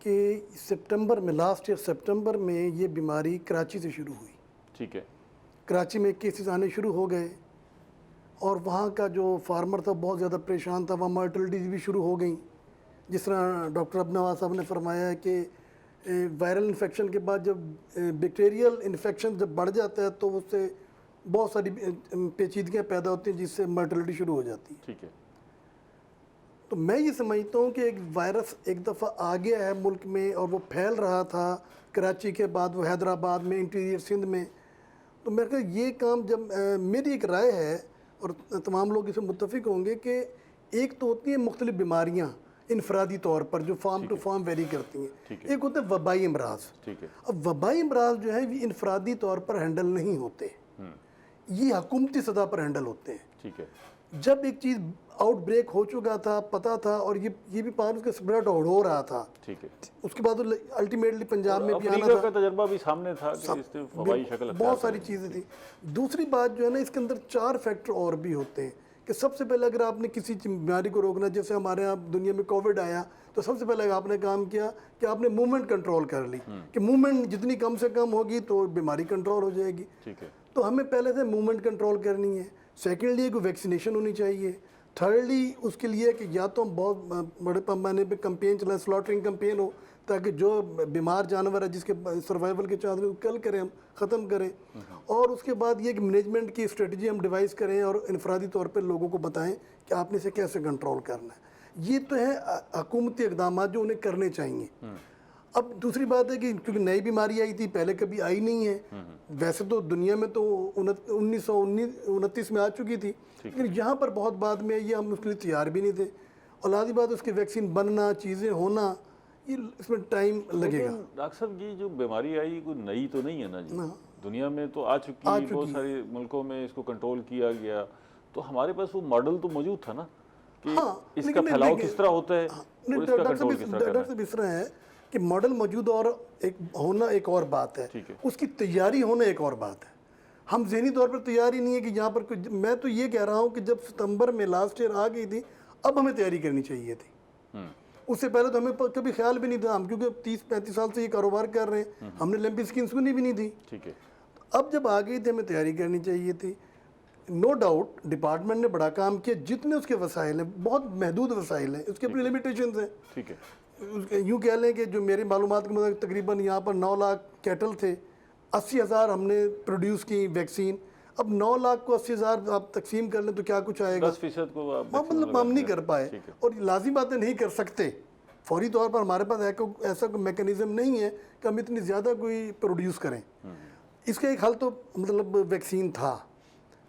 کہ سپٹمبر میں last year September میں یہ بیماری کراچی سے شروع ہوئی. ٹھیک ہے. کراچی میں کیسز آنے شروع ہو گئے اور وہاں کا جو فارمر تھا بہت زیادہ پریشان تھا. وہاں مارٹلٹیز بھی شروع ہو گئیں. جس طرح ڈاکٹر ابنواز صاحب نے فرمایا ہے کہ وائرل انفیکشن کے بعد جب بیکٹیریل انفیکشن جب بڑھ جاتا ہے تو اس سے بہت ساری پیچیدگیاں پیدا ہوتی ہیں جس سے مرٹلٹی شروع ہو جاتی ہے. ٹھیک ہے. تو میں یہ سمجھتا ہوں کہ ایک وائرس ایک دفعہ آ گیا ہے ملک میں اور وہ پھیل رہا تھا کراچی کے بعد وہ حیدرآباد میں انٹیریئر سندھ میں. تو میرے خیال یہ کام جب میری ایک رائے ہے اور تمام لوگ اسے متفق ہوں گے کہ ایک تو ہوتی ہیں مختلف بیماریاں انفرادی طور پر جو فارم ٹو فارم ویری کرتی ہیں. ایک ہوتا ہے وبائی امراض. اب وبائی امراض جو ہے یہ انفرادی طور پر ہینڈل نہیں ہوتے, یہ حکومتی سطح پر ہینڈل ہوتے ہیں. ٹھیک ہے. جب ایک چیز آؤٹ بریک ہو چکا تھا پتہ تھا اور یہ بھی پار اس کا اسپریڈ ہو رہا تھا. ٹھیک ہے. اس کے بعد الٹیمیٹلی پنجاب میں بھی آنا افریقہ کا تجربہ بھی سامنے تھا کہ اس نے وبائی شکل بہت ساری چیزیں تھیں. دوسری بات جو ہے نا اس کے اندر 4 فیکٹر اور بھی ہوتے ہیں کہ سب سے پہلے اگر آپ نے کسی بیماری کو روکنا, جیسے ہمارے یہاں دنیا میں کووڈ آیا تو سب سے پہلے آپ نے کام کیا کہ آپ نے موومنٹ کنٹرول کر لی کہ موومنٹ جتنی کم سے کم ہوگی تو بیماری کنٹرول ہو جائے گی. ٹھیک ہے. تو ہمیں پہلے سے موومنٹ کنٹرول کرنی ہے. سیکنڈلی کوئی ویکسینیشن ہونی چاہیے. تھرڈلی اس کے لیے کہ یا تو ہم بہت بڑے پیمانے پہ کمپین چلائیں, سلاٹرنگ کمپین ہو تاکہ جو بیمار جانور ہے جس کے سروائیول کے چانس کل کریں ہم ختم کریں. اور اس کے بعد یہ کہ مینجمنٹ کی اسٹریٹجی ہم ڈیوائز کریں اور انفرادی طور پہ لوگوں کو بتائیں کہ آپ نے اسے کیسے کنٹرول کرنا ہے. یہ تو ہے حکومتی اقدامات جو انہیں کرنے چاہیے. اب دوسری بات ہے کہ کیونکہ نئی بیماری آئی تھی پہلے کبھی آئی نہیں ہے. ویسے تو دنیا میں تو 1929 میں آ چکی تھی لیکن یہاں پر بہت بعد میں یہ ہم اس کے لیے تیار بھی نہیں تھے. اور لازمی بات اس کی ویکسین بننا چیزیں ہونا یہ اس میں ٹائم لگے گا. ڈاکٹر صاحب یہ جو بیماری آئی کوئی نئی تو نہیں ہے نا جی, دنیا میں تو آ چکی ہے, بہت سارے ملکوں میں اس کو کنٹرول کیا گیا. تو ہمارے پاس وہ ماڈل تو موجود تھا نا کہ اس کا پھیلاؤ کس طرح ہوتا ہے اور اس کا کنٹرول کس طرح کرنا ہے. ڈاکٹر صاحب اس طرح ہے کہ ماڈل موجود اور ایک ہونا ایک اور بات ہے, اس کی تیاری ہونا ایک اور بات ہے. ہم ذہنی طور پر تیاری نہیں ہے کہ یہاں پر میں تو یہ کہہ رہا ہوں کہ جب ستمبر میں لاسٹ ایئر آ گئی تھی اب ہمیں تیاری کرنی چاہیے تھی. اس سے پہلے تو ہمیں کبھی خیال بھی نہیں تھا, ہم کیونکہ 30-35 سال سے یہ کاروبار کر رہے ہیں, ہم نے لمپی اسکیم سنی بھی نہیں تھی. ٹھیک ہے. اب جب آ گئی تھی ہمیں تیاری کرنی چاہیے تھی. نو ڈاؤٹ ڈپارٹمنٹ نے بڑا کام کیا, جتنے اس کے وسائل ہیں بہت محدود وسائل ہیں, اس کے اپنی لمیٹیشنز ہیں. ٹھیک ہے. یوں کہہ لیں کہ جو میری معلومات کے مطابق تقریباً یہاں پر 9 لاکھ کیٹل تھے, 80,000 ہم نے پروڈیوس کی ویکسین. اب 9 لاکھ کو 80,000 آپ تقسیم کر لیں تو کیا کچھ آئے گا, 10% کو مطلب ہم نہیں کر پائے. اور لازمی باتیں نہیں کر سکتے فوری طور پر, ہمارے پاس ایسا کوئی میکانزم نہیں ہے کہ ہم اتنی زیادہ کوئی پروڈیوس کریں. اس کا ایک حل تو مطلب ویکسین تھا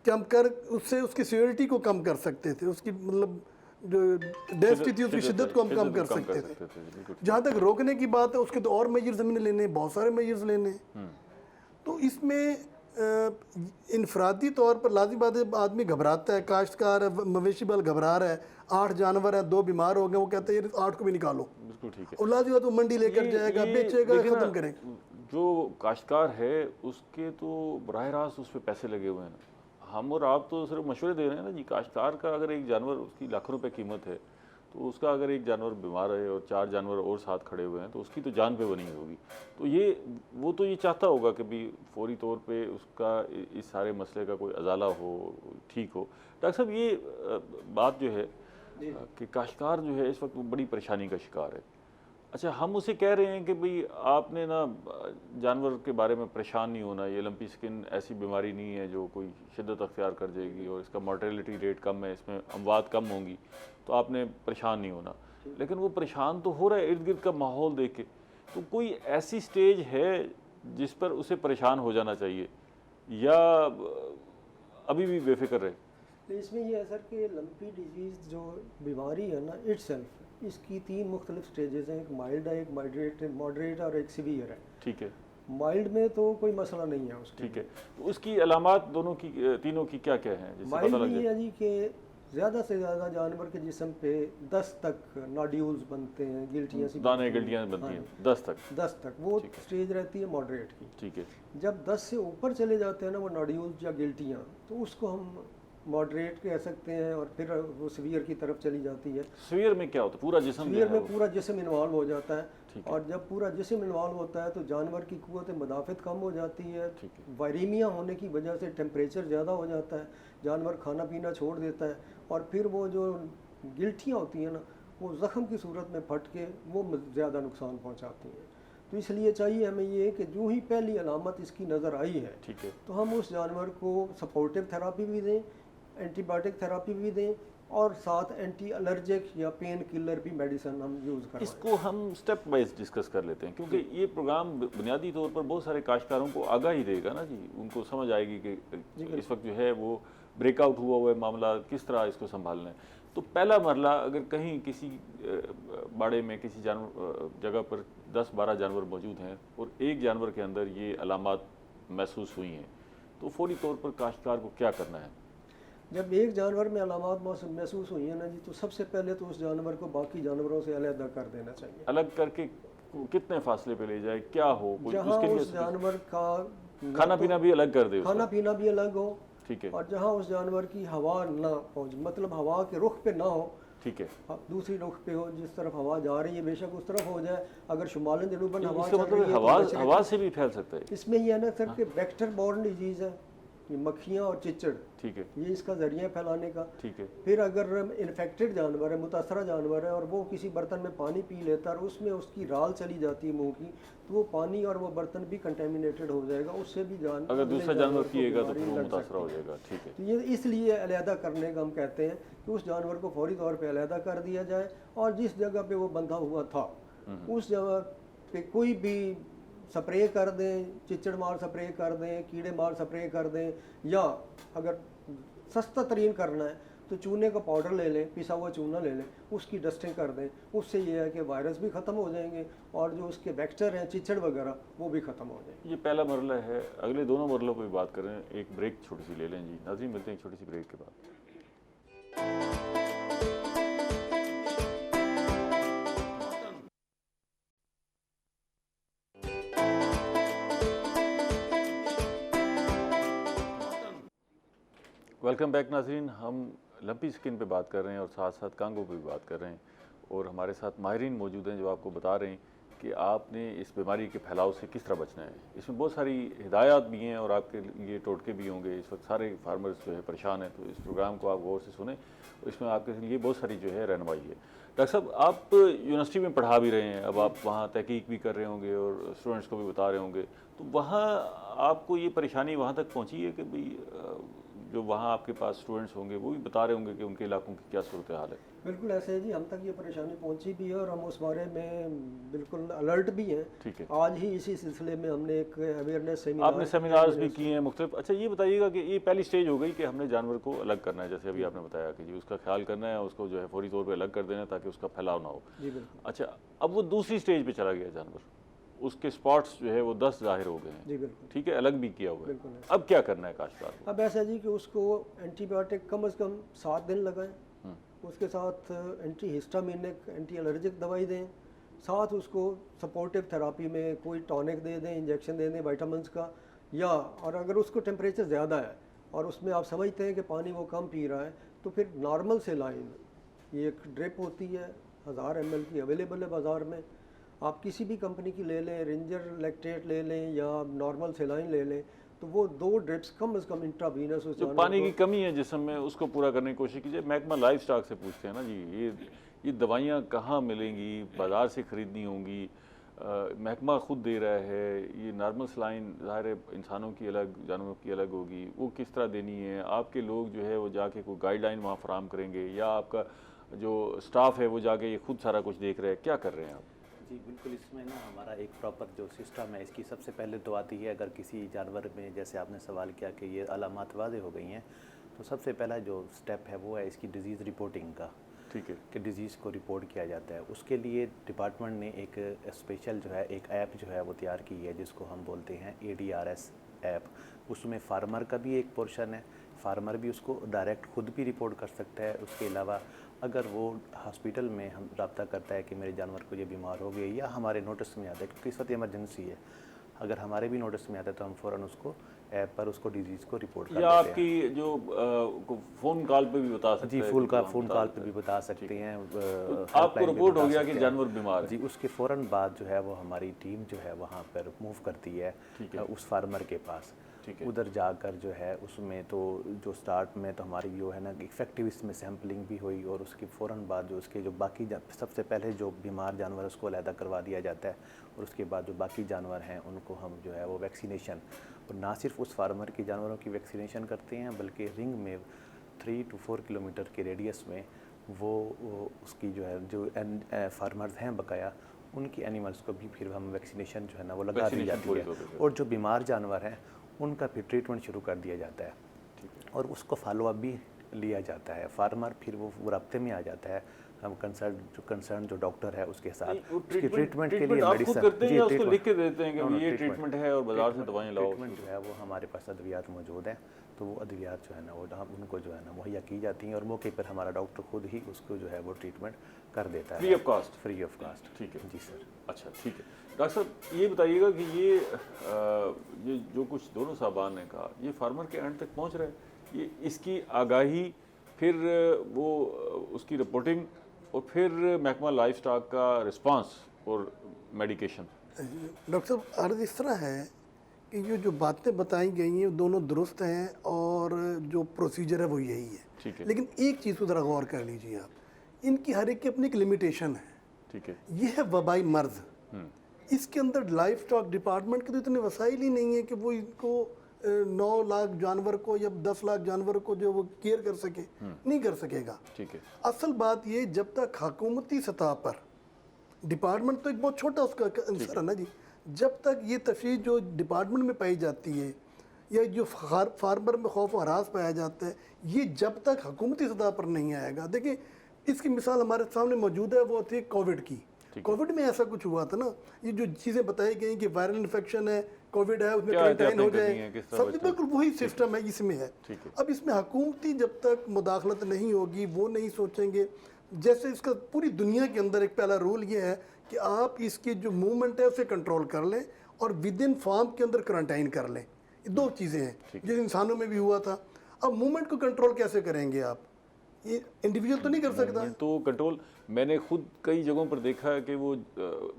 کہ ہم اس سے اس کی سیوریٹی کو کم کر سکتے تھے, اس کی مطلب جو ڈینسٹی تھی اس کی شدت کو ہم کم کر سکتے تھے. جہاں تک روکنے کی بات ہے اس کے تو اور میجرز ہم نے لینے ہیں, بہت سارے میجرز لینے ہیں. تو اس میں انفرادی طور پر لازمی بات ہے آدمی گھبراتا ہے, کاشتکار ہے, مویشی بال گھبرا رہا ہے, 8 جانور ہیں 2 بیمار ہو گئے, وہ کہتے ہیں 8 کو بھی نکالو. اور لازمی بات وہ منڈی لے کر جائے گا, بیچے گا, ختم کرے. جو کاشتکار ہے اس کے تو براہ راست اس پہ پیسے لگے ہوئے ہیں. ہم اور آپ تو صرف مشورے دے رہے ہیں نا جی. کاشتکار کا اگر ایک جانور اس کی لاکھوں روپے قیمت ہے تو اس کا اگر ایک جانور بیمار ہے اور 4 جانور اور ساتھ کھڑے ہوئے ہیں تو اس کی تو جان پہ بنی ہوگی. تو وہ تو یہ چاہتا ہوگا کہ بھی فوری طور پہ اس کا اس سارے مسئلے کا کوئی ازالہ ہو, ٹھیک ہو. ڈاکٹر صاحب یہ بات جو ہے کہ کاشتکار جو ہے اس وقت بڑی پریشانی کا شکار ہے. اچھا, ہم اسے کہہ رہے ہیں کہ بھئی آپ نے نا جانور کے بارے میں پریشان نہیں ہونا, یہ لمپی سکن ایسی بیماری نہیں ہے جو کوئی شدت اختیار کر جائے گی اور اس کا مارٹیلٹی ریٹ کم ہے, اس میں اموات کم ہوں گی, تو آپ نے پریشان نہیں ہونا. لیکن وہ پریشان تو ہو رہا ہے ارد گرد کا ماحول دیکھ کے. تو کوئی ایسی سٹیج ہے جس پر اسے پریشان ہو جانا چاہیے یا ابھی بھی بے فکر رہے؟ اس میں یہ ہے سر کہ لمپی ڈیزیز جو بیماری ہے نا اٹ سیلف, اس کی 3 مختلف سٹیجز ہیں, ایک مائلڈ ہے, ایک ماڈریٹ اور ایک سیویئر ہے. ٹھیک ہے. مائلڈ میں تو کوئی مسئلہ نہیں ہے اس کے. ٹھیک ہے. تو اس کی علامات دونوں کی تینوں کی کیا کیا ہیں؟ مائلڈ میں یہ ہے جی کہ زیادہ سے زیادہ جانور کے جسم پہ 10 تک ناڈیولز بنتے ہیں, گلٹیاں سی دانے گلٹیاں بنتی ہیں 10 تک وہ سٹیج رہتی ہے ماڈریٹ کی. ٹھیک ہے. جب 10 سے اوپر چلے جاتے ہیں نا وہ ناڈیولز یا گلٹیاں, تو اس کو ہم ماڈریٹ کہہ سکتے ہیں, اور پھر وہ سیویئر کی طرف چلی جاتی ہے. سیویئر میں کیا ہوتا ہے؟ پورا جسم؟ سیویئر میں پورا جسم انوالو ہو جاتا ہے. اور جب پورا جسم انوالو ہوتا ہے تو جانور کی قوت مدافعت کم ہو جاتی ہے، وائریمیا ہونے کی وجہ سے ٹیمپریچر زیادہ ہو جاتا ہے، جانور کھانا پینا چھوڑ دیتا ہے، اور پھر وہ جو گلٹیاں ہوتی ہیں نا وہ زخم کی صورت میں پھٹ کے وہ زیادہ نقصان پہنچاتی ہیں۔ تو اس لیے چاہیے ہمیں یہ کہ جو ہی پہلی علامت اس کی نظر آئی ہے تو ہم اس جانور کو سپورٹیو تھراپی بھی دیں، اینٹی بایوٹک تھراپی بھی دیں، اور ساتھ اینٹی الرجک یا پین کلر بھی میڈیسن ہم یوز کریں۔ اس کو ہم سٹیپ وائز ڈسکس کر لیتے ہیں، کیونکہ یہ پروگرام بنیادی طور پر بہت سارے کاشتکاروں کو آگاہی دے گا نا جی، ان کو سمجھ آئے گی کہ اس وقت جو ہے وہ بریک آؤٹ ہوا ہے معاملہ، کس طرح اس کو سنبھالنا ہے۔ تو پہلا مرحلہ، اگر کہیں کسی باڑے میں کسی جانور جگہ پر 10-12 جانور موجود ہیں اور ایک جانور کے اندر یہ علامات محسوس ہوئی ہیں تو فوری طور پر کاشتکار کو کیا کرنا ہے؟ جب ایک جانور میں علامات محسوس ہوئی ہیں نا جی، تو سب سے پہلے تو اس جانور کو باقی جانوروں سے علیحدہ کر دینا چاہیے۔ الگ کر کے کتنے فاصلے پہ لے جائے، کیا ہو، جہاں اس جانور کا کھانا پینا بھی الگ کر دے، کھانا پینا بھی الگ ہو، ٹھیک ہے، اور جہاں اس جانور کی ہوا نہ پہنچ، مطلب ہوا کے رخ پہ نہ ہو، ٹھیک ہے، دوسری رخ پہ ہو، جس طرف ہوا جا رہی ہے بے شک اس طرف ہو جائے۔ اگر شمال جنوباً ہوا اس کا چل رہی مطلب ہے ہوا سے بھی پھیل سکتا ہے۔ اس میں یہ ہے نا سر کہ ویکٹر بورن ڈیزیز ہے، یہ مکھیاں اور چچڑ، ٹھیک ہے، یہ اس کا ذریعہ پھیلانے کا۔ ٹھیک ہے، پھر اگر انفیکٹڈ جانور ہے، متاثرہ جانور ہے، اور وہ کسی برتن میں پانی پی لیتا ہے اور اس میں اس کی رال چلی جاتی ہے منہ کی، تو وہ پانی اور وہ برتن بھی کنٹامینیٹڈ ہو جائے گا، اس سے بھی اگر دوسرا جانور پیے گا تو پھر وہ متاثرہ ہو جائے گا، ٹھیک ہے۔ تو یہ اس لیے علیحدہ کرنے کا ہم کہتے ہیں کہ اس جانور کو فوری طور پہ علیحدہ کر دیا جائے، اور جس جگہ پہ وہ بندھا ہوا تھا اس جگہ پہ کوئی بھی سپرے کر دیں، چچڑ مار سپرے کر دیں، کیڑے مار سپرے کر دیں، یا اگر سستا ترین کرنا ہے تو چونے کا پاؤڈر لے لیں، پسا ہوا چونا لے لیں، اس کی ڈسٹنگ کر دیں۔ اس سے یہ ہے کہ وائرس بھی ختم ہو جائیں گے اور جو اس کے ویکٹر ہیں چچڑ وغیرہ وہ بھی ختم ہو جائیں گے۔ یہ پہلا مرحلہ ہے، اگلے دونوں مرحلوں پہ بات کریں، ایک بریک چھوٹی سی لے لیں جی ناظرین، ملتے ہیں ایک چھوٹی سی بریک کے بعد۔ ویلکم بیک ناظرین، ہم لمپی سکن پہ بات کر رہے ہیں اور ساتھ ساتھ کانگو پہ بھی بات کر رہے ہیں، اور ہمارے ساتھ ماہرین موجود ہیں جو آپ کو بتا رہے ہیں کہ آپ نے اس بیماری کے پھیلاؤ سے کس طرح بچنا ہے۔ اس میں بہت ساری ہدایات بھی ہیں اور آپ کے لیے ٹوٹکے بھی ہوں گے۔ اس وقت سارے فارمرز جو ہے پریشان ہیں، تو اس پروگرام کو آپ غور سے سنیں، اس میں آپ کے لیے بہت ساری جو ہے رہنمائی ہے۔ ڈاکٹر صاحب، آپ یونیورسٹی میں پڑھا بھی رہے ہیں، اب آپ وہاں تحقیق بھی کر رہے ہوں گے اور اسٹوڈنٹس کو بھی بتا رہے ہوں گے، تو وہاں آپ کو یہ پریشانی وہاں تک پہنچی ہے کہ بھئی جو وہاں آپ کے پاس اسٹوڈنٹس ہوں گے وہ بھی بتا رہے ہوں گے کہ ان کے علاقوں کی کیا صورتحال ہے؟ بالکل ایسے ہے جی، ہم تک یہ پریشانی پہنچی بھی ہے اور ہم اس بارے میں بالکل الرٹ بھی ہیں۔ ٹھیک ہے، آج ہی اسی سلسلے میں ہم نے ایک اویئرنیس سیمینار، آپ نے سیمینارز بھی کیے ہیں مختلف۔ اچھا یہ بتائیے گا کہ یہ پہلی سٹیج ہو گئی کہ ہم نے جانور کو الگ کرنا ہے، جیسے ابھی آپ نے بتایا کہ جی اس کا خیال کرنا ہے، اس کو جو ہے فوری طور پہ الگ کر دینا ہے تاکہ اس کا پھیلاؤ نہ ہو۔ جی بالکل۔ اچھا اب وہ دوسری سٹیج پہ چلا گیا جانور، اس کے سپاٹس جو ہے وہ 10 ظاہر ہو گئے ہیں، جی بالکل، ٹھیک ہے، الگ بھی کیا ہوا ہے، بالکل۔ اب کیا کرنا ہے کاشتکار کو؟ اب ایسا جی کہ اس کو اینٹی بایوٹک کم از کم 7 دن لگائیں، اس کے ساتھ اینٹی ہسٹامینک اینٹی الرجک دوائی دیں، ساتھ اس کو سپورٹیو تھراپی میں کوئی ٹونک دے دیں، انجیکشن دے دیں وائٹامنس کا، یا اور اگر اس کو ٹیمپریچر زیادہ ہے اور اس میں آپ سمجھتے ہیں کہ پانی وہ کم پی رہا ہے تو پھر نارمل سیلائن، یہ ایک ڈرپ ہوتی ہے 1000 ml کی، اویلیبل ہے بازار میں، آپ کسی بھی کمپنی کی لے لیں، رینجر لیکٹیٹ لے لیں یا نارمل سیلائن لے لیں، تو وہ 2 ڈرپس کم از کم انٹراوینس اس جو پانی کی کمی ہے جسم میں اس کو پورا کرنے کی کوشش کیجیے۔ محکمہ لائف سٹاک سے پوچھتے ہیں نا جی، یہ دوائیاں کہاں ملیں گی، بازار سے خریدنی ہوں گی، محکمہ خود دے رہا ہے، یہ نارمل سلائن ظاہر ہے انسانوں کی الگ جانوروں کی الگ ہوگی، وہ کس طرح دینی ہے؟ آپ کے لوگ جو ہے وہ جا کے کوئی گائیڈ لائن وہاں فراہم کریں گے، یا آپ کا جو سٹاف ہے وہ جا کے یہ خود سارا کچھ دیکھ رہا ہے، کیا کر رہے ہیں آپ؟ جی بالکل، اس میں نا ہمارا ایک پراپر جو سسٹم ہے، اس کی سب سے پہلے تو آتی ہے اگر کسی جانور میں، جیسے آپ نے سوال کیا کہ یہ علامات واضح ہو گئی ہیں، تو سب سے پہلا جو سٹیپ ہے وہ ہے اس کی ڈیزیز رپورٹنگ کا، ٹھیک ہے، کہ ڈیزیز کو رپورٹ کیا جاتا ہے۔ اس کے لیے ڈپارٹمنٹ نے ایک اسپیشل جو ہے ایک ایپ جو ہے وہ تیار کی ہے، جس کو ہم بولتے ہیں ADRS ایپ۔ اس میں فارمر کا بھی ایک پورشن ہے، فارمر بھی اس کو ڈائریکٹ خود بھی رپورٹ کر سکتا ہے۔ اس کے علاوہ اگر وہ ہاسپیٹل میں ہم رابطہ کرتا ہے کہ میرے جانور کو یہ بیمار ہو گئی، یا ہمارے نوٹس میں آتا ہے، کیونکہ اس وقت ایمرجنسی ہے، اگر ہمارے بھی نوٹس میں آتا ہے تو ہم فوراً اس کو ایپ پر اس کو ڈیزیز کو رپورٹ کر یا دیتے ہیں. آپ کی جو فون کال پہ بھی بتا سکتے جی ہیں؟ فون کال پہ بھی بتا سکتے ہیں. آپ کو رپورٹ ہو گیا کہ جانور بیمار ہے، جی اس کے فوراً بعد جو ہے وہ ہماری ٹیم جو ہے وہاں پر موو کرتی ہے اس فارمر کے پاس. ادھر جا کر جو ہے اس میں تو جو سٹارٹ میں تو ہماری جو ہے نا ایفیکٹو اس میں سیمپلنگ بھی ہوئی، اور اس کے فوراً بعد جو اس کے جو باقی سب سے پہلے جو بیمار جانور اس کو علیحدہ کروا دیا جاتا ہے، اور اس کے بعد جو باقی جانور ہیں ان کو ہم جو ہے وہ ویکسینیشن، اور نہ صرف اس فارمر کی جانوروں کی ویکسینیشن کرتے ہیں بلکہ رنگ میں 3 to 4 کلومیٹر کے ریڈیس میں وہ اس کی جو ہے جو فارمرز ہیں بقایا ان کی اینیملز کو بھی پھر ہم ویکسینیشن جو ہے نا وہ لگا دی جاتی ہے، اور جو بیمار جانور ہیں ان کا پھر ٹریٹمنٹ شروع کر دیا جاتا ہے، اور اس کو فالو اپ بھی لیا جاتا ہے. فارمر پھر وہ رابطے میں آ جاتا ہے ہم کنسرن جو ڈاکٹر ہے اس کے ساتھ اس کی ٹریٹمنٹ کے لیے آپ خود کرتے ہیں یا اس کو لکھ کے دیتے ہیں کہ یہ ٹریٹمنٹ ہے اور بازار سے دوائیں لاؤ؟ ٹریٹمنٹ جو ہے وہ ہمارے پاس ادویات موجود ہیں، تو وہ ادویات جو ہے نا وہ ان کو جو ہے نا مہیا کی جاتی ہیں، اور موقع پر ہمارا ڈاکٹر خود ہی اس کو جو ہے وہ ٹریٹمنٹ کر دیتا ہے free of cost. Free of cost. ٹھیک ہے جی سر. اچھا ٹھیک ہے. ڈاکٹر صاحب یہ بتائیے گا کہ یہ جو کچھ دونوں صاحبان نے کہا یہ فارمر کے اینڈ تک پہنچ رہا ہے، یہ اس کی آگاہی، پھر وہ اس کی رپورٹنگ، اور پھر محکمہ لائف سٹاک کا رسپانس اور میڈیکیشن؟ ڈاکٹر صاحب عرض اس طرح ہے کہ یہ جو باتیں بتائی گئی ہیں دونوں درست ہیں، اور جو پروسیجر ہے وہ یہی ہے. لیکن ایک چیز کو ذرا غور کر لیجیے آپ، ان کی ہر ایک کی اپنی ایک لمیٹیشن ہے. ٹھیک ہے. یہ ہے وبائی مرض، اس کے اندر لائف سٹاک ڈپارٹمنٹ کے تو اتنے وسائل ہی نہیں ہے کہ وہ ان کو 9 لاکھ جانور کو یا 10 لاکھ جانور کو جو وہ کیئر کر سکے، نہیں کر سکے گا. ٹھیک ہے. اصل بات یہ جب تک حکومتی سطح پر ڈپارٹمنٹ تو ایک بہت چھوٹا اس کا عنصر ہے نا جی، جب تک یہ تشویش جو ڈپارٹمنٹ میں پائی جاتی ہے یا جو فارمر میں خوف و ہراس پایا جاتا ہے، یہ جب تک حکومتی سطح پر نہیں آئے گا. دیکھیں اس کی مثال ہمارے سامنے موجود ہے، وہ تھی کووڈ کی. کووڈ میں ایسا کچھ ہوا تھا نا، یہ جو چیزیں بتائی گئیں کہ وائرل انفیکشن ہے، کووڈ ہے، اس میں کوارنٹائن ہو جائے، سب بالکل وہی سسٹم ہے اس میں ہے. اب اس میں حکومتی جب تک مداخلت نہیں ہوگی، وہ نہیں سوچیں گے. جیسے اس کا پوری دنیا کے اندر ایک پہلا رول یہ ہے کہ آپ اس کی جو موومنٹ ہے اسے کنٹرول کر لیں، اور ود ان فارم کے اندر کوارنٹائن کر لیں. یہ 2 چیزیں ہیں جو انسانوں میں بھی ہوا تھا. اب موومنٹ کو کنٹرول کیسے کریں گے آپ؟ یہ انڈیویجول تو نہیں کر سکتا. تو کنٹرول میں نے خود کئی جگہوں پر دیکھا ہے کہ وہ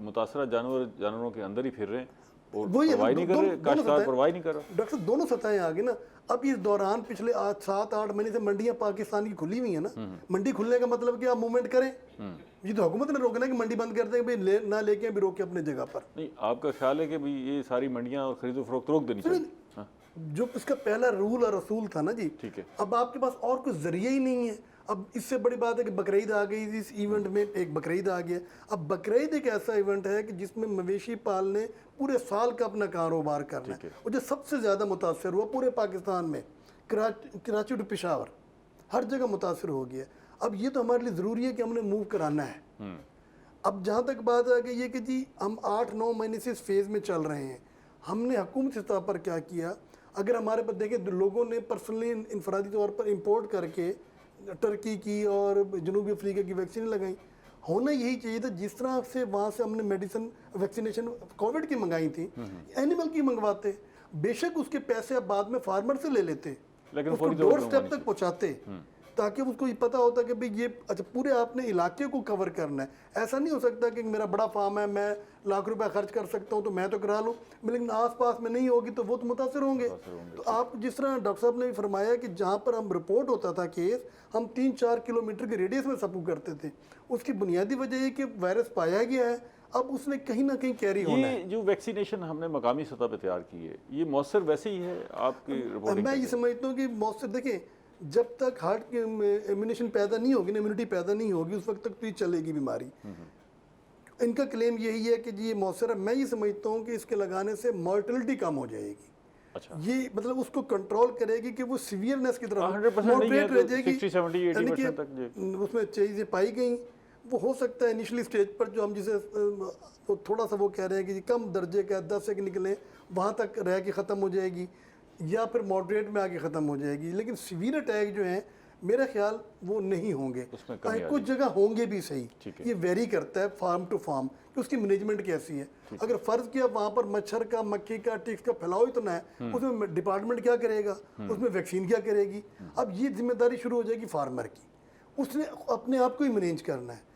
متاثرہ جانوروں کے اندر ہی پھر رہے ہیں اور پرواہ نہیں کر رہے، کاشتکار پرواہ نہیں کر رہا. ڈاکٹر صاحب دونوں سطحیں آ گئی نا. اب اس دوران پچھلے 7-8 مہینے سے منڈیاں پاکستان کی کھلی ہوئی ہیں نا. منڈی کھلنے کا مطلب کہ آپ موومنٹ کریں. یہ تو حکومت نے روکنا ہے کہ منڈی بند کر دیں، بھائی نہ لے کے بھی روکے اپنے جگہ پر. نہیں، آپ کا خیال ہے کہ بھائی یہ ساری منڈیاں اور خرید و فروخت روک دینی چاہیے؟ جو اس کا پہلا رول اور رسول تھا نا جی، ٹھیک ہے. اب آپ کے پاس اور کوئی ذریعہ ہی نہیں ہے. اب اس سے بڑی بات ہے کہ بقرعید آ گئی، اس ایونٹ میں ایک بقرعید آ گیا. اب بقرعید ایک ایسا ایونٹ ہے کہ جس میں مویشی پالنے پورے سال کا اپنا کاروبار کرنا ہے، اور جو سب سے زیادہ متاثر ہوا پورے پاکستان میں، کراچی ٹو پشاور ہر جگہ متاثر ہو گیا. اب یہ تو ہمارے لیے ضروری ہے کہ ہم نے موو کرانا ہے. اب جہاں تک بات آ گئی یہ کہ جی ہم 8-9 مہینے سے اس فیز میں چل رہے ہیں، ہم نے حکومت سطح پر کیا کیا. اگر ہمارے پاس دیکھیں لوگوں نے پرسنلی انفرادی طور پر امپورٹ کر کے ٹرکی کی اور جنوبی افریقہ کی ویکسین لگائیں. ہونا یہی چاہیے تھا جس طرح سے وہاں سے ہم نے میڈیسن ویکسینیشن کووڈ کی منگائی تھی، اینیمل کی منگواتے. بے شک اس کے پیسے اب بعد میں فارمر سے لے لیتے، لیکن اس کو ڈور سٹیپ تک پہنچاتے تاکہ اس کو یہ پتہ ہوتا کہ بھئی یہ اچھا پورے آپ نے علاقے کو کور کرنا ہے. ایسا نہیں ہو سکتا کہ میرا بڑا فارم ہے، میں لاکھ روپے خرچ کر سکتا ہوں تو میں تو کرا لوں، لیکن آس پاس میں نہیں ہوگی تو وہ تو متاثر ہوں گے. تو آپ جس طرح ڈاکٹر صاحب نے بھی فرمایا کہ جہاں پر ہم رپورٹ ہوتا تھا کیس، ہم 3-4 کلومیٹر کے ریڈیس میں سب کو کرتے تھے. اس کی بنیادی وجہ یہ کہ وائرس پایا گیا ہے، اب اس نے کہیں نہ کہیں کیری ہونا ہے. یہ جو ویکسینیشن ہم نے مقامی سطح پہ تیار کی ہے، یہ مؤثر ویسے ہی ہے آپ کی رپورٹنگ؟ میں یہ سمجھتا ہوں کہ مؤثر، دیکھیں جب تک ہارٹ کی امیونیشن پیدا نہیں ہوگی نا، امیونٹی پیدا نہیں ہوگی، اس وقت تک تو یہ چلے گی بیماری. ان کا کلیم یہی ہے کہ جی یہ مؤثر ہے. میں یہ سمجھتا ہوں کہ اس کے لگانے سے مارٹلٹی کم ہو جائے گی. یہ مطلب اس کو کنٹرول کرے گی کہ وہ سیویئرنیس کی طرف ماڈریٹ رہ جائے گی. یعنی کہ اس میں چیزیں پائی گئیں، وہ ہو سکتا ہے انیشلی سٹیج پر جو ہم جسے تھوڑا سا وہ کہہ رہے ہیں کہ کم درجے کا 10 سے نکلیں وہاں تک رہ کے ختم ہو جائے گی، یا پھر ماڈریٹ میں آگے ختم ہو جائے گی. لیکن سیویئر اٹیک جو ہیں میرا خیال وہ نہیں ہوں گے. کچھ جگہ ہوں گے بھی صحیح، یہ ویری کرتا ہے فارم ٹو فارم، کہ اس کی مینجمنٹ کیسی ہے. اگر فرض کیا وہاں پر مچھر کا مکھی کا ٹکس کا پھیلاؤ اتنا ہے, اس میں ڈپارٹمنٹ کیا کرے گا, اس میں ویکسین کیا کرے گی. اب یہ ذمہ داری شروع ہو جائے گی فارمر کی, اس نے اپنے آپ کو ہی مینیج کرنا ہے.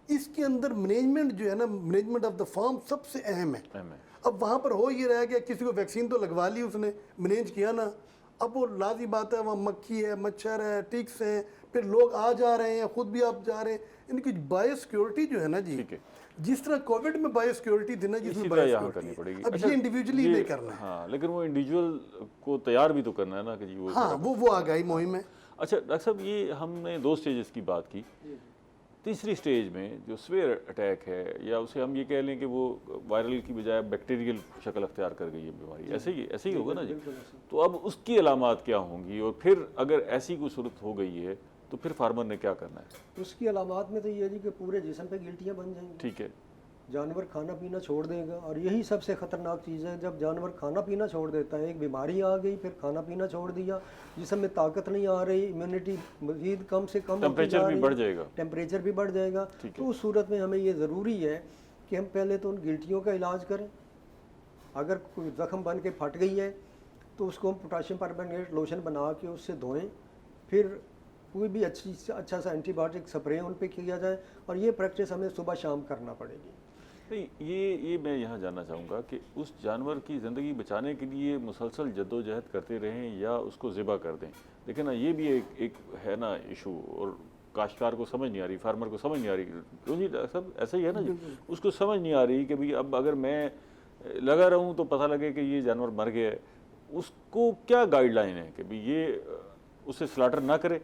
اس کے اندر مینجمنٹ جو ہے نا, مینجمنٹ آف دا فارم سب سے اہم ہے. اب وہاں پر ہو یہ رہا ہے کہ کسی کو ویکسین تو لگوا لی اس نے, مینیج کیا نا, اب وہ لازمی بات ہے وہاں مکھی ہے, مچھر ہے, ٹکس ہیں, پھر لوگ آ جا رہے ہیں, خود بھی آپ جا رہے ہیں. ان کی بایو سیکیورٹی جو ہے نا جی, جس طرح کووڈ میں بایو سیکیورٹی تھی نا, جس میں بایو سیکیورٹی پڑے گی, اب یہ انڈیویجولی نہیں کرنا ہے. ہاں, لیکن وہ انڈیویجول کو تیار بھی تو کرنا ہے نا کہ جی وہ, ہاں وہ آگاہی مہم ہے. اچھا ڈاکٹر صاحب, یہ ہم نے 2 سٹیجز کی بات کی. تیسری سٹیج میں جو سویئر اٹیک ہے, یا اسے ہم یہ کہہ لیں کہ وہ وائرل کی بجائے بیکٹیریل شکل اختیار کر گئی ہے بیماری, ایسے ہی ہوگا نا جی. تو اب اس کی علامات کیا ہوں گی, اور پھر اگر ایسی کوئی صورت ہو گئی ہے تو پھر فارمر نے کیا کرنا ہے؟ اس کی علامات میں تو یہ ہے کہ پورے جسم پہ گلٹیاں بن جائیں گی. ٹھیک ہے. جانور کھانا پینا چھوڑ دے گا, اور یہی سب سے خطرناک چیز ہے. جب جانور کھانا پینا چھوڑ دیتا ہے, ایک بیماری آ گئی, پھر کھانا پینا چھوڑ دیا, جسم میں طاقت نہیں آ رہی, امیونٹی مزید کم سے کم, ٹیمپریچر بھی بڑھ جائے گا, ٹیمپریچر بھی بڑھ جائے گا. تو اس صورت میں ہمیں یہ ضروری ہے کہ ہم پہلے تو ان گلٹیوں کا علاج کریں. اگر کوئی زخم بن کے پھٹ گئی ہے تو اس کو ہم پوٹاشیم پرمینگنیٹ لوشن بنا کے اس سے دھوئیں, پھر کوئی بھی اچھا سا اینٹی بایوٹک سپرے ان پہ کیا جائے, اور یہ پریکٹس ہمیں صبح شام کرنا پڑے گی. نہیں, یہ میں یہاں جاننا چاہوں گا کہ اس جانور کی زندگی بچانے کے لیے مسلسل جدوجہد کرتے رہیں یا اس کو ذبح کر دیں. دیکھیں نا, یہ بھی ایک ہے نا ایشو, اور کاشتکار کو سمجھ نہیں آ رہی, فارمر کو سمجھ نہیں آ رہی. کیوں جی سب ایسا ہی ہے نا جی, اس کو سمجھ نہیں آ رہی کہ بھئی اب اگر میں لگا رہوں تو پتہ لگے کہ یہ جانور مر گیا ہے. اس کو کیا گائیڈ لائن ہے کہ بھئی یہ اسے سلاٹر نہ کرے,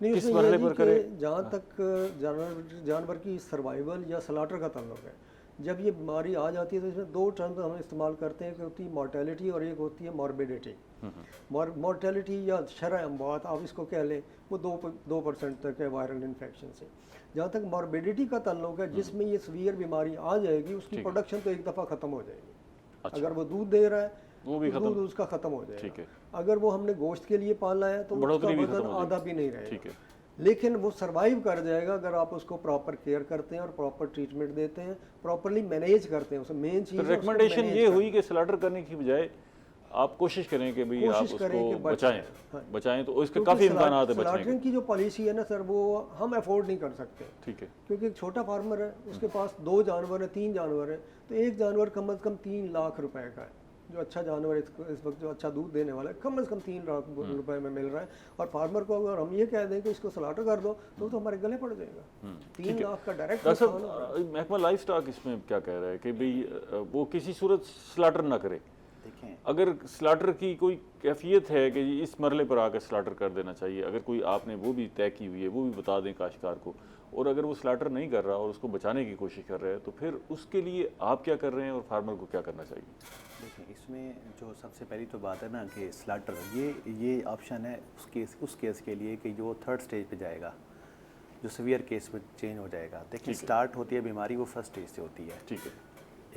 کس مرحلے پر کرے؟ جہاں تک جانور کی سروائیول یا سلاٹر کا تعلق ہے, جب یہ بیماری آ جاتی ہے تو اس میں 2 ٹرمز ہم استعمال کرتے ہیں, کہ ہوتی ہے مورٹیلٹی اور ایک ہوتی ہے ماربیڈیٹی. مورٹیلٹی یا شرح اموات آپ اس کو کہہ لیں, وہ 2% تک ہے وائرل انفیکشن سے. جہاں تک ماربیڈیٹی کا تعلق ہے, جس میں یہ سویئر بیماری آ جائے گی, اس کی پروڈکشن تو ایک دفعہ ختم ہو جائے گی. اگر وہ دودھ دے رہا ہے وہ بھی دودھ اس کا ختم ہو جائے گا. اگر وہ ہم نے گوشت کے لیے پالا ہے تو اس کا وزن آدھا بھی نہیں رہے گا, لیکن وہ سروائیو کر جائے گا اگر آپ اس کو پراپر کیئر کرتے ہیں اور پراپر ٹریٹمنٹ دیتے ہیں, پراپرلی مینیج کرتے ہیں. اس میں مین چیز ریکمنڈیشن یہ ہوئی کہ سلاٹر کرنے کی بجائے آپ کوشش کریں کہ بھئی آپ اس کو بچائیں, تو اس کے کافی امکانات ہیں بچنے کے. سلاٹرنگ کی جو پالیسی ہے نا سر, وہ ہم افورڈ نہیں کر سکتے. ٹھیک ہے. کیونکہ ایک چھوٹا فارمر ہے, اس کے پاس 2 جانور ہیں, 3 جانور ہیں, تو ایک جانور کم از کم 3 لاکھ روپے کا ہے. جو اچھا جانور اس وقت جو اچھا دودھ دینے والا ہے, کم از کم 3 لاکھ روپے میں مل رہا ہے. اور فارمر کو اگر ہم یہ کہہ دیں کہ اس کو سلاٹر کر دو تو ہمارے گلے پڑ جائے گا. 3 لاکھ کا ڈائریکٹ. محکمہ لائف سٹاک اس میں کیا کہہ رہا ہے کہ بھئی وہ کسی صورت سلاٹر نہ کرے؟ اگر سلاٹر کی کوئی کیفیت ہے کہ اس مرحلے پر آ کے سلاٹر کر دینا چاہیے, اگر کوئی آپ نے وہ بھی طے کی ہوئی ہے, وہ بھی بتا دیں کاشتکار کو. اور اگر وہ سلاٹر نہیں کر رہا اور اس کو بچانے کی کوشش کر رہا ہے, تو پھر اس کے لیے آپ کیا کر رہے ہیں اور فارمر کو کیا کرنا چاہیے؟ دیکھیں, اس میں جو سب سے پہلی تو بات ہے نا کہ سلاٹر یہ آپشن ہے اس کیس کے لیے کہ جو 3rd سٹیج پہ جائے گا, جو سیویئر کیس میں چینج ہو جائے گا. دیکھیں, سٹارٹ ہوتی ہے بیماری وہ 1st سٹیج سے ہوتی ہے. ٹھیک ہے.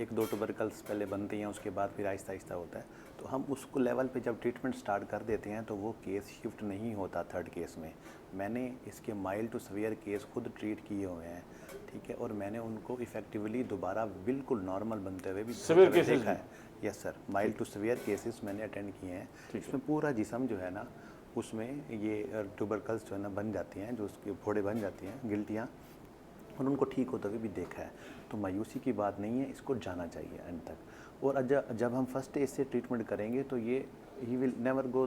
1-2 ٹوبرکلس پہلے بنتی ہیں, اس کے بعد پھر آہستہ آہستہ ہوتا ہے. تو ہم اس کو لیول پہ جب ٹریٹمنٹ سٹارٹ کر دیتے ہیں تو وہ کیس شفٹ نہیں ہوتا 3rd کیس میں. میں نے اس کے مائلڈ ٹو سیویئر کیس خود ٹریٹ کیے ہوئے ہیں, ٹھیک ہے, اور میں نے ان کو ایفیکٹیولی دوبارہ بالکل نارمل بنتے ہوئے بھی دیکھا ہے. یس سر, مائلڈ ٹو سیویئر کیسز میں نے اٹینڈ کیے ہیں. اس میں پورا جسم جو ہے نا, اس میں یہ ٹوبرکلس جو ہے نا بن جاتی ہیں, جو اس کے پھوڑے بن جاتی ہیں, گلٹیاں, اور ان کو ٹھیک ہوتے ہوئے بھی دیکھا ہے. تو مایوسی کی بات نہیں ہے, اس کو جانا چاہیے اینڈ تک. اور جب ہم 1st سٹیج سے ٹریٹمنٹ کریں گے تو یہ ہی will never go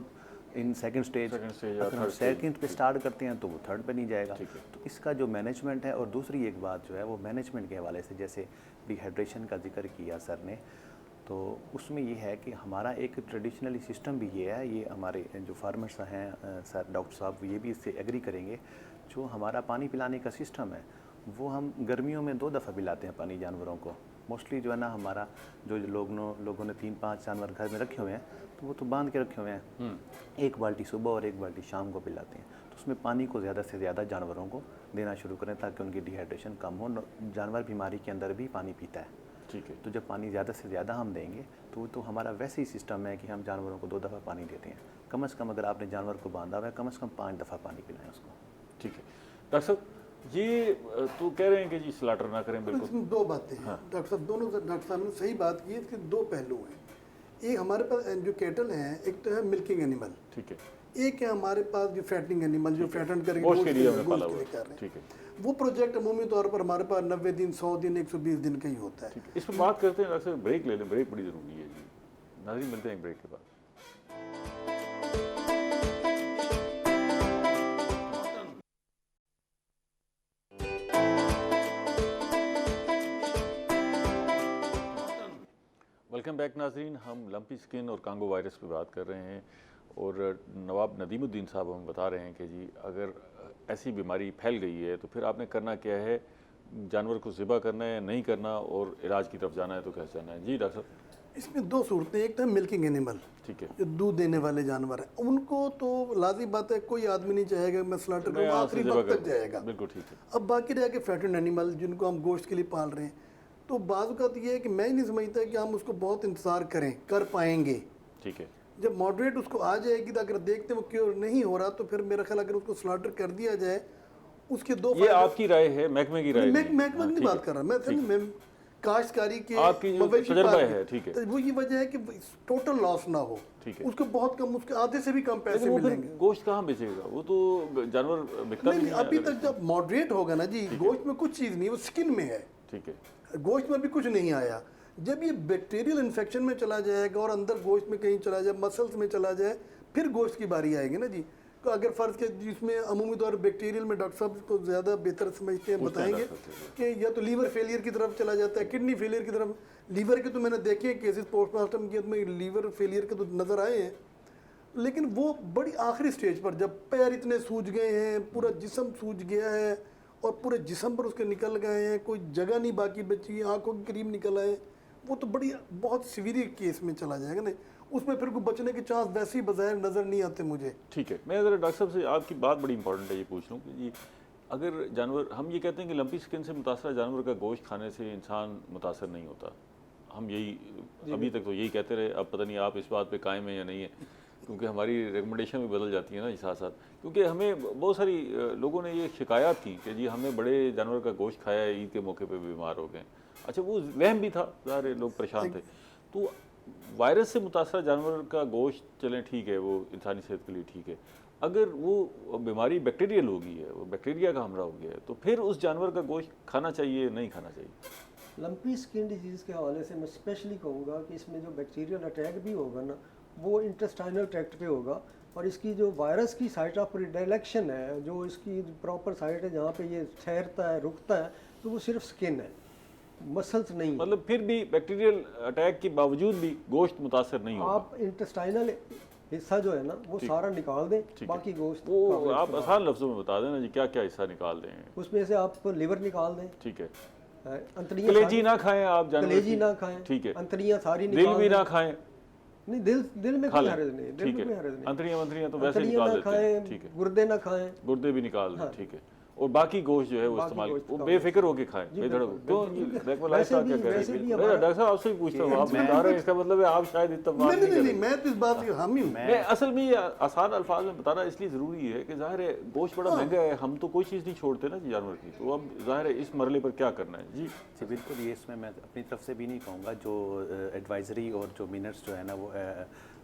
in 2nd stage. اگر ہم 2nd پہ سٹارٹ کرتے ہیں تو وہ 3rd پہ نہیں جائے گا. تو اس کا جو مینجمنٹ ہے, اور دوسری ایک بات جو ہے وہ مینجمنٹ کے حوالے سے, جیسے ڈی ہائیڈریشن کا ذکر کیا سر نے, تو اس میں یہ ہے کہ ہمارا ایک ٹریڈیشنلی سسٹم بھی یہ ہے, یہ ہمارے جو فارمرس ہیں سر, ڈاکٹر صاحب یہ بھی اس سے ایگری کریں گے, جو ہمارا پانی پلانے کا سسٹم ہے وہ ہم گرمیوں میں 2 دفعہ پلاتے ہیں پانی جانوروں کو. موسٹلی جو ہے نا ہمارا جو لوگوں نے 3-5 جانور گھر میں رکھے ہوئے ہیں, تو وہ تو باندھ کے رکھے ہوئے ہیں, 1 بالٹی صبح اور 1 بالٹی شام کو پلاتے ہیں. تو اس میں پانی کو زیادہ سے زیادہ جانوروں کو دینا شروع کریں تاکہ ان کی ڈی ہائیڈریشن کم ہو. جانور بیماری کے اندر بھی پانی پیتا ہے. ٹھیک ہے. تو جب پانی زیادہ سے زیادہ ہم دیں گے تو ہمارا ویسے ہی سسٹم ہے کہ ہم جانوروں کو 2 دفعہ پانی دیتے ہیں. کم از کم اگر آپ نے جانور کو باندھا ہوا ہے, کم از کم 5 دفعہ پانی پلائیں اس کو. ٹھیک ہے. ڈاکٹر صاحب, یہ تو کہہ رہے ہیں کہ جی سلاٹر نہ کریں بالکل. اس میں دو باتیں ہیں ڈاکٹر صاحب، ڈاکٹر صاحب نے صحیح بات کی ہے. اس کے دو پہلو ہیں. ایک ہمارے پاس جو کیٹل ہیں، ایک تو ہے ملکنگ اینیمل، ٹھیک ہے، ایک ہے ہمارے پاس جو فیٹنگ اینیمل جو فیٹن کر کے گوشت کے لیے ہم نے گوشت پالا کے ہوا لیے ہے. کر رہے ہیں. ٹھیک ہے، وہ پروجیکٹ عمومی طور پر ہمارے پاس 90 دن 100 دن 120 دن کا ہی ہوتا ہے. اس میں بات کرتے ہیں ڈاکٹر صاحب، بریک لے لیں، بریک بڑی ضروری ہے جی. ناظرین ملتے ہیں ایک بریک کے بعد. ویلکم بیک ناظرین. ہم لمپی سکن اور کانگو وائرس پہ بات کر رہے ہیں، اور نواب ندیم الدین صاحب ہمیں بتا رہے ہیں کہ جی اگر ایسی بیماری پھیل گئی ہے تو پھر آپ نے کرنا کیا ہے، جانور کو ذبح کرنا ہے یا نہیں کرنا، اور علاج کی طرف جانا ہے تو کیسے جانا ہے. جی ڈاکٹر صاحب. اس میں دو صورتیں، ایک تو ہے ملکنگ اینیمل، ٹھیک ہے، جو دودھ دینے والے جانور ہیں. ان کو تو لازم بات ہے کوئی آدمی نہیں چاہے گا میں سلاٹر کروں، آخری وقت تک جائے گا. بالکل ٹھیک ہے. اب باقی رہ کے فیٹن اینیمل جن کو ہم گوشت کے لیے پال رہے ہیں، تو بعض اوقات یہ ہے کہ میں نہیں سمجھتا کہ ہم اس کو بہت انتظار کر پائیں گے. ٹھیک ہے، جب ماڈریٹ اس کو آ جائے گی تو اگر دیکھتے ہیں وہ کیوں نہیں ہو رہا، تو پھر میرا خیال اگر اس کو سلاٹر کر دیا جائے، اس کے دو یہ آپ کی رائے ہے، محکمے کی رائے نہیں. محکمہ نہیں بات کر رہا میں کاشتکاری کے آپ کی جو تجربہ ہے. ٹھیک ہے، وہ یہ وجہ ہے کہ ٹوٹل لاس نہ ہو. ٹھیک ہے. اس کو بہت کم، اس کے آدھے سے بھی کم پیسے وہ ملیں پھر گے. گوشت کہاں بیچے گا؟ وہ تو جانور بکتا بھی نہیں، نہیں ابھی تک جب ماڈریٹ ہوگا نا جی، گوشت میں کچھ چیز نہیں، وہ سکن میں ہے. ٹھیک ہے، گوشت میں بھی کچھ نہیں آیا. جب یہ بیکٹیریل انفیکشن میں چلا جائے گا اور اندر گوشت میں کہیں چلا جائے، مسلس میں چلا جائے، پھر گوشت کی باری آئے گی نا جی. تو اگر فرض کے جس میں عمومی طور پر بیکٹیریل میں ڈاکٹر صاحب کو زیادہ بہتر سمجھتے ہیں، بتائیں گے کہ یا تو لیور فیلئر کی طرف چلا جاتا ہے، کڈنی فیلئر کی طرف. لیور کے تو میں نے دیکھے کیسز پوسٹ مارٹم کے میں لیور فیلئر کے تو نظر آئے ہیں، لیکن وہ بڑی آخری سٹیج پر جب پیر اتنے سوج گئے ہیں، پورا جسم سوج گیا ہے اور پورے جسم پر اس کے نکل گئے ہیں، کوئی جگہ نہیں باقی بچی، آنکھوں کے قریب نکل آئے، وہ تو بڑی بہت سیویری کیس میں چلا جائے گا. نہیں، اس میں پھر کوئی بچنے کے چانس ویسے ہی بظاہر نظر نہیں آتے مجھے. ٹھیک ہے. میں ذرا ڈاکٹر صاحب سے آپ کی بات بڑی امپورٹنٹ ہے، یہ پوچھ رہا ہوں کہ جی اگر جانور، ہم یہ کہتے ہیں کہ لمپی سکن سے متاثرہ جانور کا گوشت کھانے سے انسان متاثر نہیں ہوتا، ہم یہی ابھی تک تو یہی کہتے رہے. اب پتہ نہیں آپ اس بات پہ قائم ہیں یا نہیں ہے، کیونکہ ہماری ریکمنڈیشن بھی بدل جاتی ہے نا ساتھ ساتھ. کیونکہ ہمیں بہت ساری لوگوں نے یہ شکایات کی کہ جی ہم نے بڑے جانور کا گوشت کھایا ہے، عید کے موقع پہ بیمار ہو گئے. اچھا، وہ وہم بھی تھا، سارے لوگ پریشان تھے. تو وائرس سے متاثرہ جانور کا گوشت چلیں ٹھیک ہے، وہ انسانی صحت کے لیے ٹھیک ہے. اگر وہ بیماری بیکٹیریل ہو گئی ہے، وہ بیکٹیریا کا حملہ ہو گیا ہے، تو پھر اس جانور کا گوشت کھانا چاہیے نہیں کھانا چاہیے؟ لمپی سکن ڈیزیز کے حوالے سے میں اسپیشلی کہوں گا کہ اس میں جو بیکٹیریل اٹیک بھی ہوگا نا، وہ انٹسٹائنل ٹریکٹ پہ ہوگا، اور اس کی جو وائرس کی سائٹ آف پریڈیلیکشن ہے، جو اس کی پراپر سائٹ ہے جہاں پہ یہ ٹھہرتا ہے، رکتا ہے، تو وہ صرف سکن ہے، مسلس نہیں. مطلب پھر بھی بیکٹیریل اٹیک کے باوجود بھی گوشت متاثر نہیں ہوگا. آپ انٹسٹائنل حصہ جو ہے نا وہ سارا نکال دیں، باقی گوشت وہ آپ آسان لفظوں میں بتا دیں نا جی، کیا کیا حصہ نکال دیں. اس میں سے آپ لیور نکال دیں. ٹھیک ہے. کلیجی نہ کھائیں آپ، کلیجی نہ کھائیں. ٹھیک ہے. انتڑیاں ساری نکال دل بھی نہ کھائیں. نہیں، دل میں کوئی حرج نہیں، دل میں کوئی حرج نہیں. انتڑیاں تو ویسے نکال دیتے ہیں. ٹھیک ہے. گردے نہ کھائیں، گردے بھی نکال دیں. ٹھیک ہے. اور باقی گوشت جو ہے وہ استعمال بے فکر ہو کے کھائیں. ڈاکٹر صاحب آپ سے پوچھتا ہوں، آپ بتا رہے ہیں، اس کا مطلب ہے آپ شاید اتفاق نہیں کر رہے. میں تو اس بات کی حامی ہوں. میں اصل میں یہ آسان الفاظ میں بتانا اس لیے ضروری ہے کہ ظاہر ہے گوشت بڑا مہنگا ہے، ہم تو کوئی چیز نہیں چھوڑتے نا جانور کی. تو اب ظاہر ہے اس مرحلے پر کیا کرنا ہے. جی بالکل. یہ اس میں اپنی طرف سے بھی نہیں کہوں گا، جو ایڈوائزری اور جو منٹس جو ہے نا وہ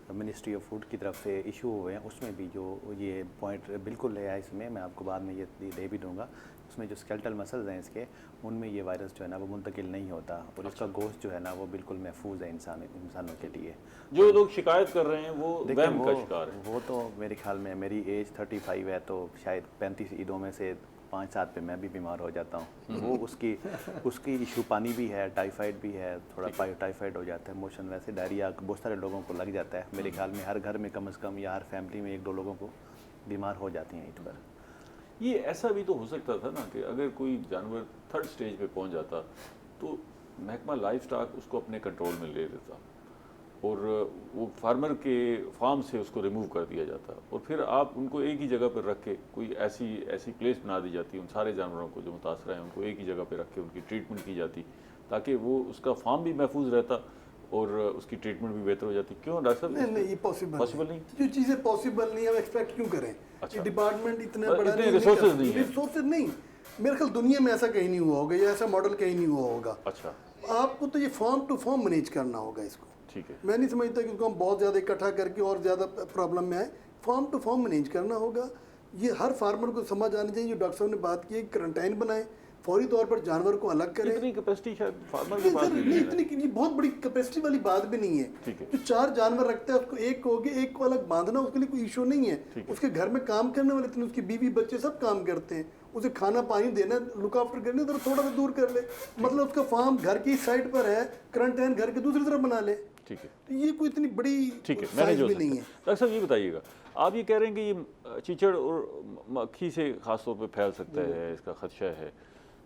منسٹری آف فوڈ کی طرف سے ایشو ہوئے ہیں، اس میں بھی جو یہ پوائنٹ بالکل لے آیا. اس میں آپ کو بعد میں یہ دے بھی دوں گا. اس میں جو اسکیلٹل مسلز ہیں اس کے، ان میں یہ وائرس جو ہے نا وہ منتقل نہیں ہوتا، اور اس کا گوشت جو ہے نا وہ بالکل محفوظ ہے انسانوں کے لیے. جو لوگ شکایت کر رہے ہیں وہ وہم کا شکار ہے. وہ تو میرے خیال میں میری ایج 35 ہے، تو شاید 35 عیدوں میں سے 5-7 پہ میں بھی بیمار ہو جاتا ہوں. وہ اس کی ایشو پانی بھی ہے، ٹائیفائڈ بھی ہے، تھوڑا ٹائیفائڈ ہو جاتا ہے، موشن ویسے ڈائریا بہت سارے لوگوں کو لگ جاتا ہے. میرے خیال میں ہر گھر میں کم از کم یا ہر فیملی میں 1-2 لوگوں کو بیمار ہو جاتی ہیں عید پر. یہ ایسا بھی تو ہو سکتا تھا نا کہ اگر کوئی جانور 3rd سٹیج پہ پہنچ جاتا تو محکمہ لائف سٹاک اس کو اپنے کنٹرول میں لے لیتا اور وہ فارمر کے فارم سے اس کو ریموو کر دیا جاتا، اور پھر آپ ان کو ایک ہی جگہ پر رکھ کے کوئی ایسی پلیس بنا دی جاتی ان سارے جانوروں کو جو متاثرہ ہیں، ان کو ایک ہی جگہ پہ رکھ کے ان کی ٹریٹمنٹ کی جاتی تاکہ وہ اس کا فارم بھی محفوظ رہتا اور اس کی ٹریٹمنٹ بھی بہتر ہو جاتی. کیوں ڈاکٹر صاحب؟ نہیں، یہ پاسبل نہیں. جو چیزیں پاسبل نہیں ہم ایکسپیکٹ کیوں کریں؟ اچھا، ڈپارٹمنٹ اتنا بڑا ریسورسز نہیں. میرے خیال دنیا میں ایسا کہیں نہیں ہوا ہوگا یا ایسا ماڈل کہیں نہیں ہوا ہوگا. اچھا آپ کو تو یہ فارم ٹو فارم مینیج کرنا ہوگا اس کو. ٹھیک ہے. میں نہیں سمجھتا کہ اس کو ہم بہت زیادہ اکٹھا کر کے اور زیادہ پرابلم میں آئے. فارم ٹو فارم مینیج کرنا ہوگا. یہ ہر فارمر کو سمجھ آنی چاہیے. جو ڈاکٹر صاحب نے بات کی ہے کرنٹائن بنائیں, فوری طور پر جانور کو الگ کریں. اتنی کیپیسٹی شاید فارمر کے پاس نہیں ہے. اتنی بہت بڑی کیپیسٹی والی بات بھی نہیں ہے. ٹھیک ہے. جو 4 جانور رکھتا ہے اس کو ایک کو ایک کو الگ باندھنا اس کے لیے کوئی ایشو نہیں ہے. اس کے گھر میں کام کرنے والے اتنے اس کی بیوی بچے سب کام کرتے ہیں. اسے کھانا پانی دینا, لک آفٹر کرنا, ادھر تھوڑا سا دور کر لے. مطلب اس کا فارم گھر کی سائڈ پر ہے, کرنٹائن گھر کے دوسری طرف بنا لے. ٹھیک ہے. تو یہ کوئی اتنی بڑی سائز بھی نہیں ہے. ڈاکٹر صاحب یہ بتائیے گا, آپ یہ کہہ رہے ہیں کہ یہ چیچڑ اور مکھی سے خاص طور پہ پھیل سکتا ہے, اس کا خدشہ ہے,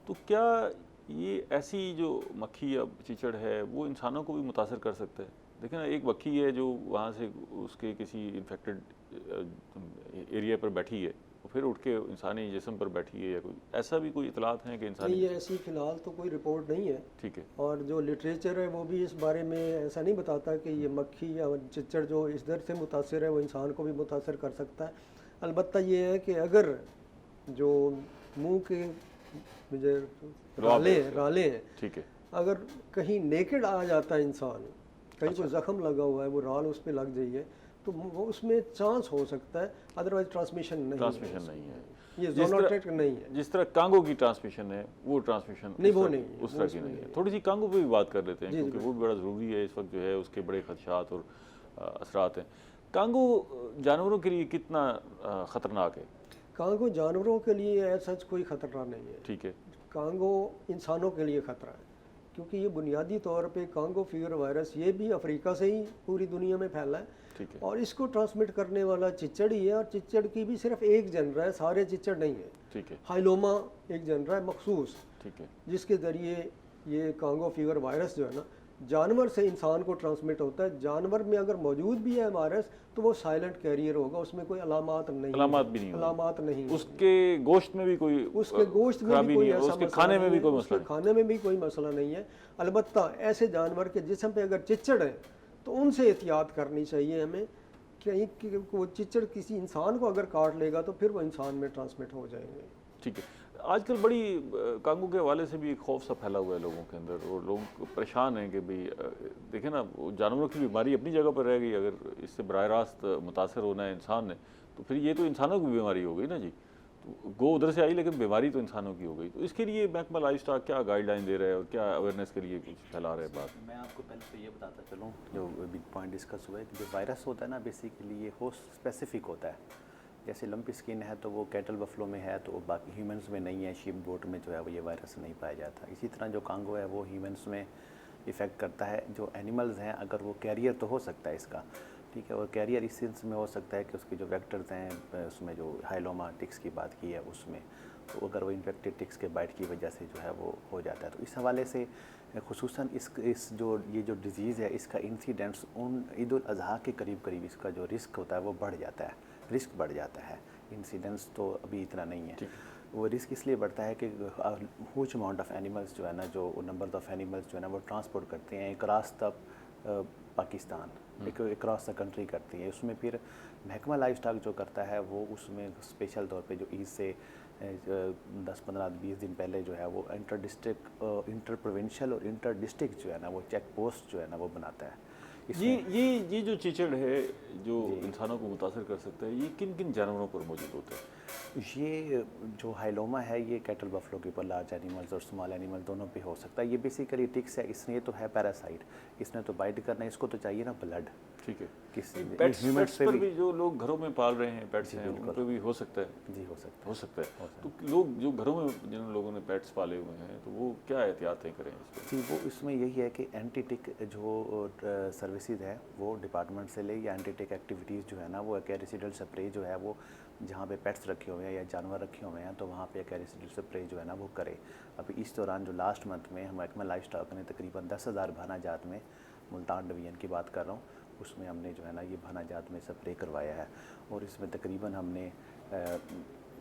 تو کیا یہ ایسی جو مکھی یا چیچڑ ہے وہ انسانوں کو بھی متاثر کر سکتا ہے؟ دیکھیں نا, ایک مکھی ہے جو وہاں سے اس کے کسی انفیکٹڈ ایریا پر بیٹھی ہے, پھر اٹھ کے انسانی جسم پر بیٹھی ہے, یا کوئی ایسا بھی کوئی اطلاعات ہیں کہ انسانی؟ یہ ایسی فی الحال تو کوئی رپورٹ نہیں ہے. ٹھیک ہے. اور جو لٹریچر ہے وہ بھی اس بارے میں ایسا نہیں بتاتا کہ یہ مکھی یا چچڑ جو اس در سے متاثر ہے وہ انسان کو بھی متاثر کر سکتا ہے. البتہ یہ ہے کہ اگر جو منہ کے رالے ہیں, ٹھیک ہے, اگر کہیں نیکڈ آ جاتا ہے انسان, کہیں کوئی زخم لگا ہوا ہے, وہ رال اس پہ لگ جائیے, تو وہ اس میں چانس ہو سکتا ہے. ادروائز ٹرانسمیشن نہیں ہے. یہ زونوٹیک نہیں ہے. جس طرح کانگو کی ٹرانسمیشن ہے, وہ ٹرانسمیشن نہیں, وہ نہیں اس طرح کی نہیں ہے. تھوڑی سی کانگو پہ بھی بات کر لیتے ہیں, کیونکہ وہ بھی بڑا ضروری ہے اس وقت, جو ہے اس کے بڑے خدشات اور اثرات ہیں. کانگو جانوروں کے لیے کتنا خطرناک ہے؟ کانگو جانوروں کے لیے ایسا کوئی خطرہ نہیں ہے. ٹھیک ہے. کانگو انسانوں کے لیے خطرہ ہے, کیونکہ یہ بنیادی طور پہ کانگو فیور وائرس یہ بھی افریقہ سے ہی پوری دنیا میں پھیلا ہے. ٹھیک ہے. اور اس کو ٹرانسمٹ کرنے والا چچڑ ہی ہے, اور چچڑ کی بھی صرف ایک جنرا ہے, سارے چچڑ نہیں ہے. ٹھیک ہے. ہائلوما ایک جنرا ہے مخصوص, ٹھیک ہے, جس کے ذریعے یہ کانگو فیور وائرس جو ہے نا جانور سے انسان کو ٹرانسمٹ ہوتا ہے. جانور میں اگر موجود بھی ہے وائرس تو وہ سائلنٹ کیریئر ہوگا, اس میں کوئی علامات نہیں, علامات نہیں, اس کے گوشت میں بھی کوئی, اس کے گوشت میں بھی کوئی ایسا مسئلہ, کھانے میں بھی کوئی مسئلہ, کھانے میں بھی کوئی مسئلہ نہیں ہے. البتہ ایسے جانور کے جسم پہ اگر چچڑ ہے تو ان سے احتیاط کرنی چاہیے ہمیں, کہ وہ چچڑ کسی انسان کو اگر کاٹ لے گا تو پھر وہ انسان میں ٹرانسمٹ ہو جائیں گے. ٹھیک ہے. آج کل بڑی کانگو کے حوالے سے بھی ایک خوف سا پھیلا ہوا ہے لوگوں کے اندر, اور لوگ پریشان ہیں کہ بھئی دیکھیں نا, جانوروں کی بیماری اپنی جگہ پر رہ گئی, اگر اس سے براہ راست متاثر ہونا ہے انسان نے تو پھر یہ تو انسانوں کی بیماری ہو گئی نا جی. تو گو ادھر سے آئی لیکن بیماری تو انسانوں کی ہو گئی. تو اس کے لیے محکمہ لائف اسٹاک کیا گائیڈ لائن دے رہا ہے اور کیا اویئرنیس کے لیے کچھ پھیلا رہا ہے بات؟ میں آپ کو پہلے تو یہ بتاتا چلوں, جو بگ پوائنٹ ڈسکس ہوا ہے کہ جو وائرس ہوتا ہے نا بیسیکلی یہ ہوسٹ اسپیسیفک ہوتا ہے. جیسے لمپی اسکن ہے تو وہ کیٹل بفلو میں ہے, تو وہ باقی ہیومنس میں نہیں ہے. شیپ گوٹ میں جو ہے وہ یہ وائرس نہیں پایا جاتا. اسی طرح جو کانگو ہے وہ ہیومنس میں افیکٹ کرتا ہے. جو اینیملز ہیں اگر وہ کیریئر تو ہو سکتا ہے اس کا, ٹھیک ہے, اور کیریئر اس سینس میں ہو سکتا ہے کہ اس کے جو ویکٹرز ہیں اس میں جو ہائلوما ٹکس کی بات کی ہے اس میں, تو اگر وہ انفیکٹڈ ٹکس کے بائٹ کی وجہ سے جو ہے وہ ہو جاتا ہے. تو اس حوالے سے خصوصاً اس جو یہ جو ڈیزیز ہے اس کا انسیڈنٹس ان عید الاضحیٰ کے قریب اس کا جو رسک ہوتا ہے وہ بڑھ جاتا ہے, رسک بڑھ جاتا ہے. انسیڈنس تو ابھی اتنا نہیں ہے. وہ رسک اس لیے بڑھتا ہے کہ ہیوج اماؤنٹ آف اینیملس جو ہے نا, جو نمبر آف اینیملس جو ہے نا وہ ٹرانسپورٹ کرتے ہیں across the Pakistan, across the country کرتی ہیں. اس میں پھر محکمہ لائف اسٹاک جو کرتا ہے وہ اس میں اسپیشل طور پہ جو عید سے 10-15-20 دن پہلے جو ہے وہ انٹر ڈسٹرکٹ, انٹر پروونشل اور انٹر ڈسٹرکٹ جو ہے نا وہ چیک پوسٹ جو ہے نا وہ بناتا ہے. یہ جو چیچڑ ہے جو انسانوں کو متاثر کر سکتا ہے, یہ کن کن جانوروں پر موجود ہوتا ہے؟ یہ جو ہائلوما ہے یہ کیٹل بفلو کے اوپر لارج اینیملز اور اسمال اینیمل دونوں پہ ہو سکتا ہے. یہ بیسیکلی ٹکس ہے, اس نے تو ہے پیراسائٹ, اس نے تو بائٹ کرنا ہے, اس کو تو چاہیے نا بلڈ. ٹھیک ہے. پیٹس پر بھی جو لوگ گھروں میں پال رہے ہیں پیٹس ہیں ان پہ بھی ہو سکتا ہے؟ جی ہو سکتا ہے. تو لوگ جو گھروں میں جن لوگوں نے پیٹس پالے ہوئے ہیں تو وہ کیا احتیاطیں کریں اس پہ؟ جی وہ اس میں یہی ہے کہ اینٹی ٹک جو سروسز ہے وہ ڈپارٹمنٹ سے لے, یا اینٹی ٹک ایکٹیویٹیز جو ہے نا وہ ایکیریسیڈل سپرے جو ہے وہ جہاں پہ پیٹس رکھے ہوئے ہیں یا جانور رکھے ہوئے ہیں تو وہاں پہ ایکیریسیڈل سپرے جو ہے نا وہ کرے. ابھی اس دوران جو لاسٹ منتھ میں محکمہ لائف اسٹاک نے تقریباً 10,000 بھانا جات میں, ملتان ڈویژن کی بات کر رہا ہوں, اس میں ہم نے جو ہے نا یہ بھانا جات میں سپرے کروایا ہے. اور اس میں تقریباً ہم نے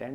10